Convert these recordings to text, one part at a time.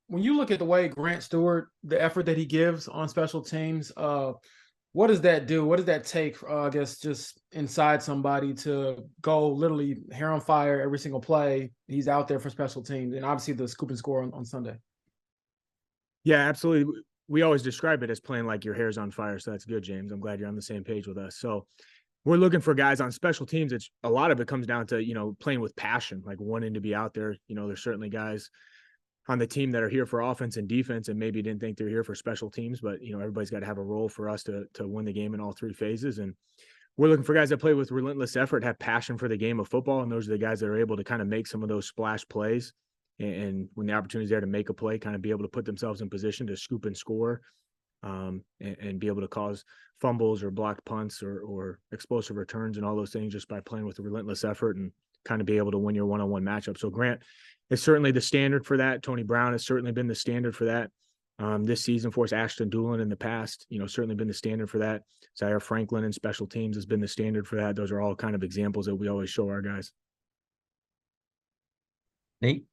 when you look at the way Grant Stewart, the effort that he gives on special teams, what does that do? What does that take, I guess, just inside somebody to go literally hair on fire every single play? He's out there for special teams, and obviously the scoop and score on Sunday. Yeah, absolutely. We always describe it as playing like your hair's on fire. So that's good, James. I'm glad you're on the same page with us. So we're looking for guys on special teams. It's a lot of it comes down to, playing with passion, like wanting to be out there. There's certainly guys on the team that are here for offense and defense and maybe didn't think they're here for special teams, but everybody's got to have a role for us to win the game in all three phases. And we're looking for guys that play with relentless effort, have passion for the game of football. And those are the guys that are able to kind of make some of those splash plays. And when the opportunity is there to make a play, kind of be able to put themselves in position to scoop and score, and be able to cause fumbles or blocked punts or explosive returns and all those things just by playing with a relentless effort and kind of be able to win your one-on-one matchup. So Grant is certainly the standard for that. Tony Brown has certainly been the standard for that. This season for us, Ashton Doolin in the past, certainly been the standard for that. Zaire Franklin in special teams has been the standard for that. Those are all kind of examples that we always show our guys. Nate?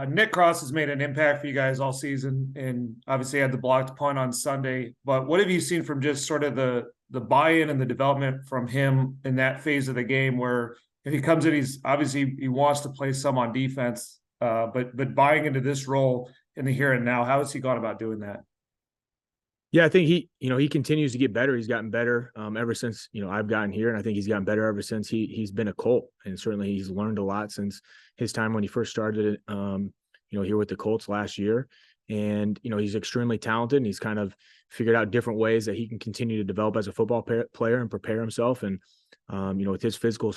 Nick Cross has made an impact for you guys all season and obviously had the blocked punt on Sunday. But what have you seen from just sort of the buy-in and the development from him in that phase of the game where if he comes in, he wants to play some on defense, but buying into this role in the here and now, how has he gone about doing that? Yeah, I think he continues to get better. He's gotten better ever since, I've gotten here. And I think he's gotten better ever since he's been a Colt. And certainly he's learned a lot since his time when he first started, here with the Colts last year. And, he's extremely talented and he's kind of figured out different ways that he can continue to develop as a football player and prepare himself. And, with his physical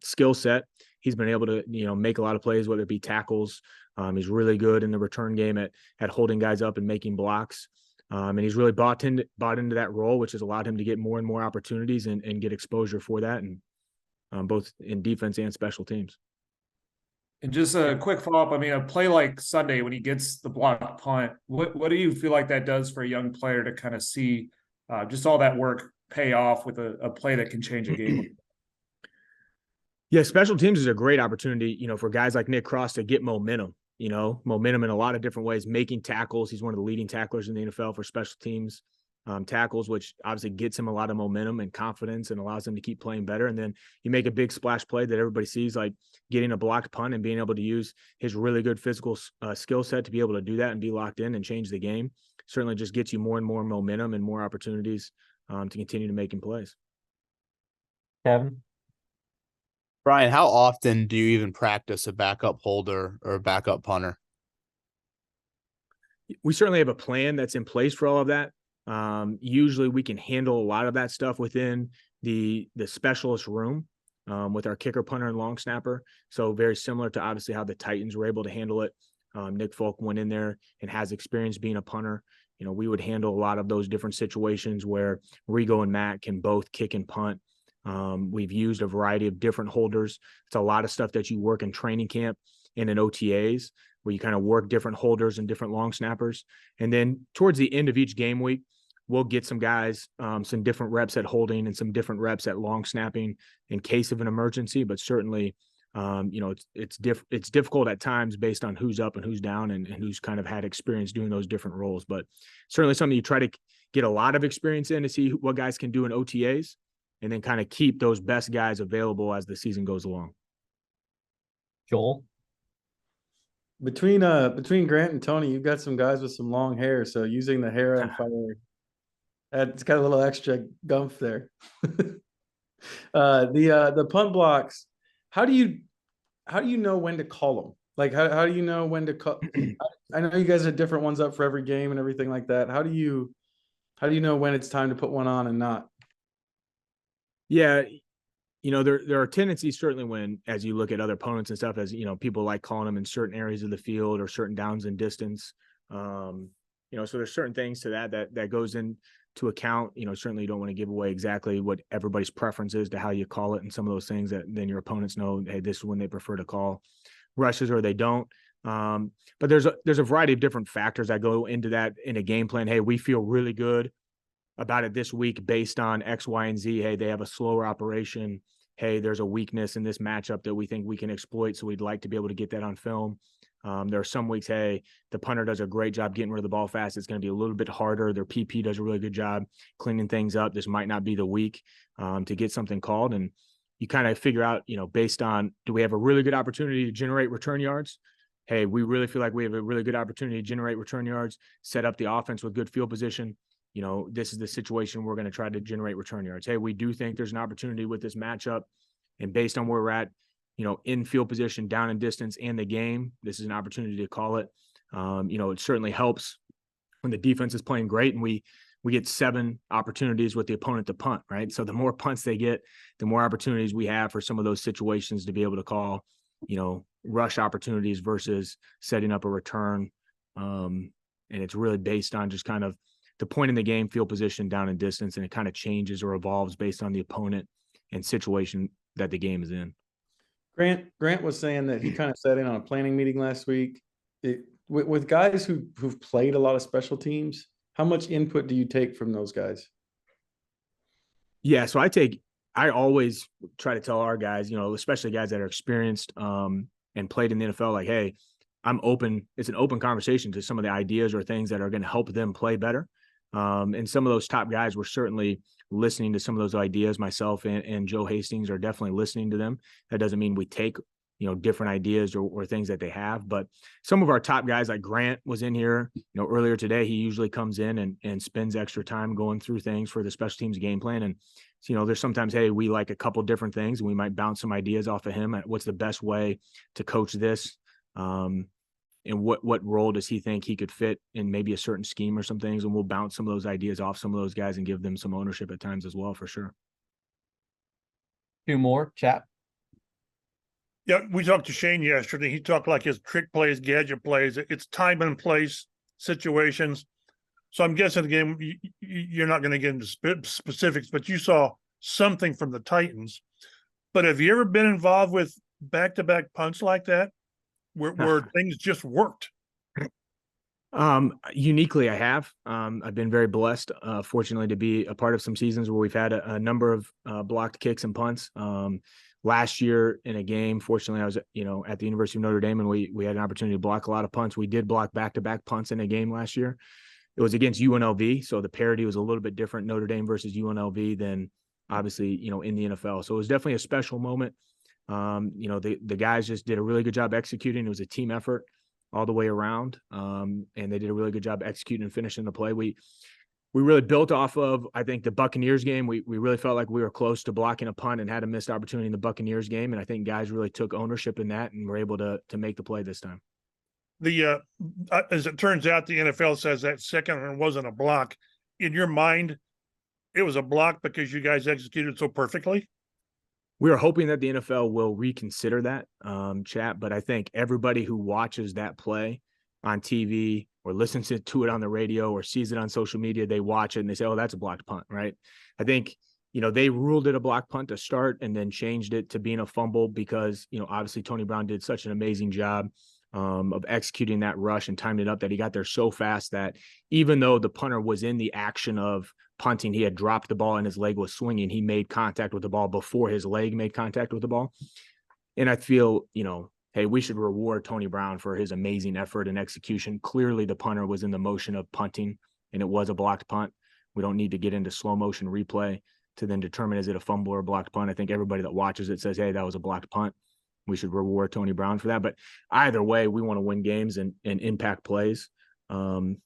skill set, he's been able to, make a lot of plays, whether it be tackles. He's really good in the return game at holding guys up and making blocks. And he's really bought into that role, which has allowed him to get more and more opportunities and get exposure for that, and both in defense and special teams. And just a quick follow-up, I mean, a play like Sunday when he gets the blocked punt, what do you feel like that does for a young player to kind of see just all that work pay off with a play that can change a game? Yeah, special teams is a great opportunity, for guys like Nick Cross to get momentum in a lot of different ways, making tackles. He's one of the leading tacklers in the NFL for special teams tackles, which obviously gets him a lot of momentum and confidence and allows him to keep playing better. And then you make a big splash play that everybody sees, like getting a blocked punt and being able to use his really good physical skill set to be able to do that and be locked in and change the game. Certainly just gets you more and more momentum and more opportunities to continue to making plays. Kevin? Brian, how often do you even practice a backup holder or a backup punter? We certainly have a plan that's in place for all of that. Usually we can handle a lot of that stuff within the specialist room with our kicker, punter, and long snapper. So very similar to obviously how the Titans were able to handle it. Nick Folk went in there and has experience being a punter. We would handle a lot of those different situations where Rigo and Matt can both kick and punt. We've used a variety of different holders. It's a lot of stuff that you work in training camp and in OTAs where you kind of work different holders and different long snappers. And then towards the end of each game week, we'll get some guys, some different reps at holding and some different reps at long snapping in case of an emergency. But certainly, it's difficult at times based on who's up and who's down and who's kind of had experience doing those different roles. But certainly something you try to get a lot of experience in to see what guys can do in OTAs and then kind of keep those best guys available as the season goes along. Joel? Between Grant and Tony, you've got some guys with some long hair, so using the hair on fire, it's got a little extra gumph there. The punt blocks, how do you know when to call them? Like how do you know when to call? I know you guys have different ones up for every game and everything like that. How do you know when it's time to put one on and not? Yeah, there are tendencies certainly when, as you look at other opponents and stuff, as people like calling them in certain areas of the field or certain downs and distance. So there's certain things to that goes into account. Certainly you don't want to give away exactly what everybody's preference is to how you call it, and some of those things that then your opponents know, hey, this is when they prefer to call rushes or they don't. But there's a variety of different factors that go into that in a game plan. Hey, we feel really good about it this week based on X, Y, and Z. Hey, they have a slower operation hey, there's a weakness in this matchup that we think we can exploit, so we'd like to be able to get that on film. There are some weeks, hey, the punter does a great job getting rid of the ball fast. It's going to be a little bit harder. Their PP does a really good job cleaning things up. This might not be the week to get something called. And you kind of figure out, based on, do we have a really good opportunity to generate return yards? Hey, we really feel like we have a really good opportunity to generate return yards, set up the offense with good field position. This is the situation we're going to try to generate return yards. Hey, we do think there's an opportunity with this matchup. And based on where we're at, in field position, down in distance, and the game, this is an opportunity to call it. It certainly helps when the defense is playing great and we get 7 opportunities with the opponent to punt, right? So the more punts they get, the more opportunities we have for some of those situations to be able to call, rush opportunities versus setting up a return. And it's really based on just kind of the point in the game, field position, down in distance, and it kind of changes or evolves based on the opponent and situation that the game is in. Grant was saying that he kind of sat in on a planning meeting last week. With guys who've played a lot of special teams, how much input do you take from those guys? Yeah, so I always try to tell our guys, especially guys that are experienced and played in the NFL, like, hey, I'm open. It's an open conversation to some of the ideas or things that are going to help them play better. And some of those top guys were certainly listening to some of those ideas. Myself and Joe Hastings are definitely listening to them. That doesn't mean we take, different ideas or things that they have, but some of our top guys, like Grant was in here, earlier today. He usually comes in and spends extra time going through things for the special teams game plan. And, there's sometimes, hey, we like a couple different things and we might bounce some ideas off of him at what's the best way to coach this. And what role does he think he could fit in maybe a certain scheme or some things, and we'll bounce some of those ideas off some of those guys and give them some ownership at times as well, for sure. 2 more, chat. Yeah, we talked to Shane yesterday. He talked like his trick plays, gadget plays. It's time and place situations. So I'm guessing, again, you're not going to get into specifics, but you saw something from the Titans. But have you ever been involved with back-to-back punts like that? Where things just worked? Uniquely, I have. I've been very blessed, fortunately, to be a part of some seasons where we've had a number of blocked kicks and punts. Last year in a game, fortunately, I was at the University of Notre Dame, and we had an opportunity to block a lot of punts. We did block back-to-back punts in a game last year. It was against UNLV, so the parity was a little bit different, Notre Dame versus UNLV, than obviously in the NFL. So it was definitely a special moment. The guys just did a really good job executing. It was a team effort all the way around. And they did a really good job executing and finishing the play. We really built off of, I think, the Buccaneers game. We really felt like we were close to blocking a punt and had a missed opportunity in the Buccaneers game. And I think guys really took ownership in that and were able to make the play this time. As it turns out, the NFL says that second one wasn't a block. In your mind, it was a block because you guys executed so perfectly? We are hoping that the NFL will reconsider that, chat. But I think everybody who watches that play on TV or listens to it on the radio or sees it on social media, they watch it and they say, oh, that's a blocked punt, right? I think, they ruled it a blocked punt to start and then changed it to being a fumble because, obviously Tony Brown did such an amazing job of executing that rush and timed it up that he got there so fast that even though the punter was in the action of punting, he had dropped the ball and his leg was swinging. He made contact with the ball before his leg made contact with the ball. And I feel, hey, we should reward Tony Brown for his amazing effort and execution. Clearly the punter was in the motion of punting and it was a blocked punt. We don't need to get into slow motion replay to then determine, is it a fumble or a blocked punt? I think everybody that watches it says, hey, that was a blocked punt. We should reward Tony Brown for that. But either way, we want to win games and impact plays,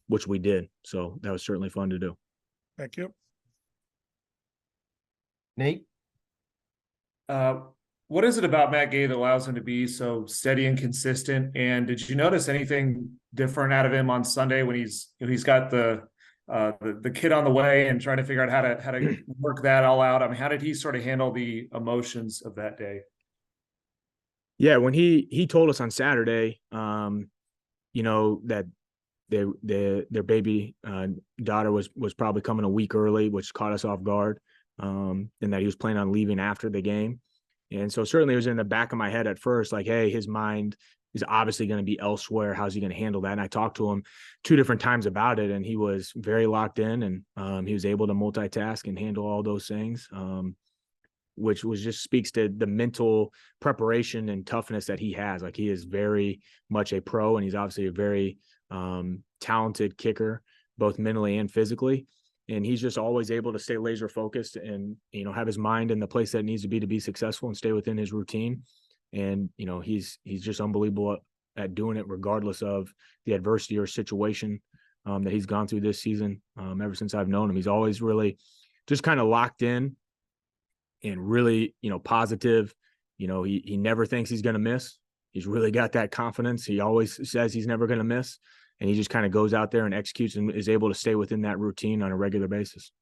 which we did. So that was certainly fun to do. Thank you. Nate? What is it about Matt Gay that allows him to be so steady and consistent? And did you notice anything different out of him on Sunday when he's got the kid on the way and trying to figure out how to work that all out? I mean, how did he sort of handle the emotions of that day? Yeah, when he told us on Saturday, that their baby daughter was probably coming a week early, which caught us off guard, and that he was planning on leaving after the game. And so certainly it was in the back of my head at first, like, hey, his mind is obviously going to be elsewhere. How's he going to handle that? And I talked to him 2 different times about it, and he was very locked in, and he was able to multitask and handle all those things. which was just speaks to the mental preparation and toughness that he has. Like, he is very much a pro, and he's obviously a very talented kicker, both mentally and physically. And he's just always able to stay laser focused and, you know, have his mind in the place that it needs to be successful and stay within his routine. And, you know, he's just unbelievable at doing it regardless of the adversity or situation that he's gone through this season. Ever since I've known him, he's always really just kind of locked in and really, you know, positive. You know, he never thinks he's going to miss. He's really got that confidence. He always says he's never going to miss. And he just kind of goes out there and executes and is able to stay within that routine on a regular basis.